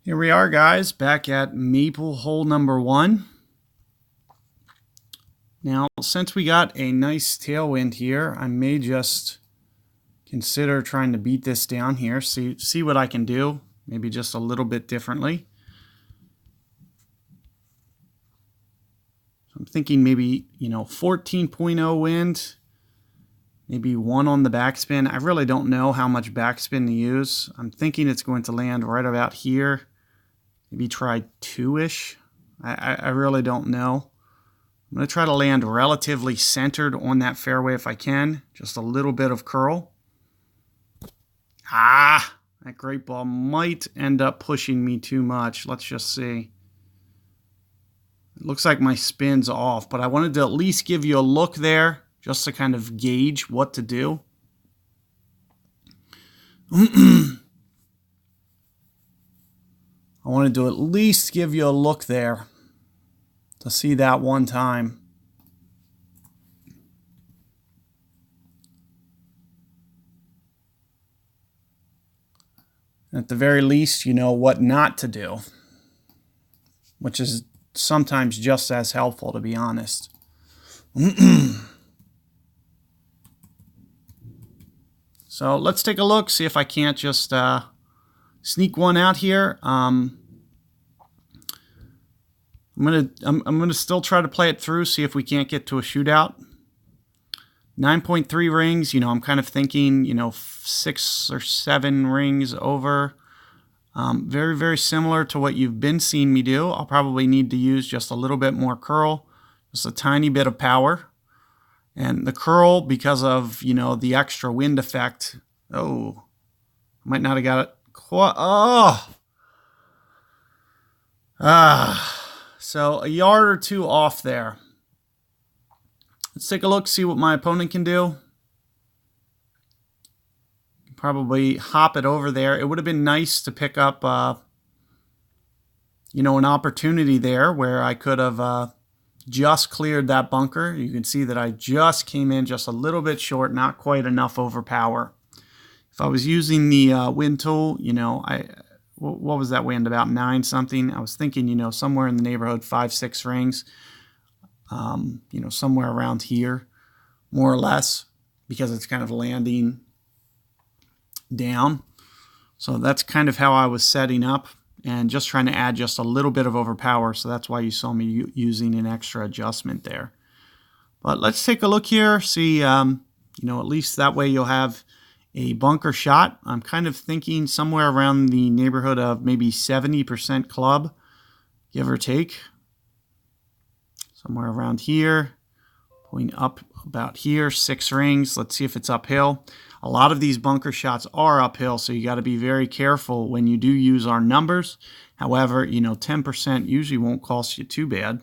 Here we are, guys, back at maple hole number 1. Now, since we got a nice tailwind here, I may just consider trying to beat this down here, see what I can do, maybe just a little bit differently. So I'm thinking maybe, 14.0 wind, maybe 1 on the backspin. I really don't know how much backspin to use. I'm thinking it's going to land right about here. Maybe try 2-ish. I really don't know. I'm going to try to land relatively centered on that fairway if I can. Just a little bit of curl. That great ball might end up pushing me too much. Let's just see. It looks like my spin's off, but I wanted to at least give you a look there just to kind of gauge what to do. I wanted to at least give you a look there to see that one time. At the very least, you know what not to do, which is sometimes just as helpful, to be honest. So let's take a look, see if I can't just sneak one out here. I'm gonna still try to play it through, see if we can't get to a shootout. 9.3 rings, I'm kind of thinking, 6 or 7 rings over. Very, very similar to what you've been seeing me do. I'll probably need to use just a little bit more curl, just a tiny bit of power. And the curl, because of, the extra wind effect, I might not have got it quite, so a yard or two off there. Let's take a look, see what my opponent can do. Probably hop it over there. It would have been nice to pick up, an opportunity there where I could have just cleared that bunker. You can see that I just came in just a little bit short, not quite enough overpower. If I was using the wind tool, what was that wind, about 9 something? I was thinking, somewhere in the neighborhood 5-6 rings. Somewhere around here, more or less, because it's kind of landing down. So that's kind of how I was setting up and just trying to add just a little bit of overpower. So that's why you saw me using an extra adjustment there. But let's take a look here, see, at least that way you'll have a bunker shot. I'm kind of thinking somewhere around the neighborhood of maybe 70% club, give or take. Somewhere around here, going up about here, 6 rings. Let's see if it's uphill. A lot of these bunker shots are uphill, so you got to be very careful when you do use our numbers. However, 10% usually won't cost you too bad.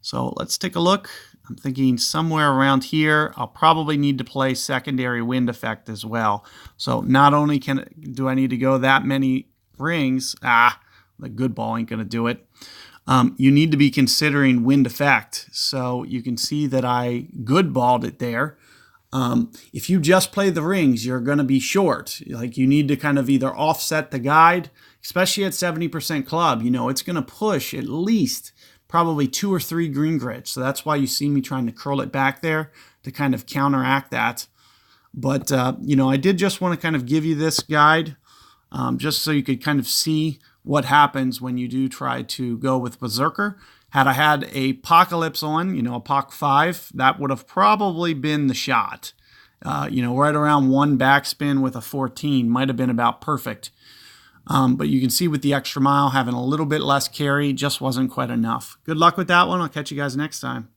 So let's take a look. I'm thinking somewhere around here. I'll probably need to play secondary wind effect as well. So not only do I need to go that many rings, the good ball ain't going to do it. You need to be considering wind effect. So you can see that I good balled it there. If you just play the rings, you're going to be short. Like, you need to kind of either offset the guide, especially at 70% club. It's going to push at least probably 2 or 3 green grids. So that's why you see me trying to curl it back there to kind of counteract that. But, I did just want to kind of give you this guide just so you could kind of see what happens when you do try to go with Berserker. Had I had a Apocalypse on, a Poc 5, that would have probably been the shot. Right around 1 backspin with a 14 might have been about perfect. But you can see with the extra mile, having a little bit less carry just wasn't quite enough. Good luck with that one. I'll catch you guys next time.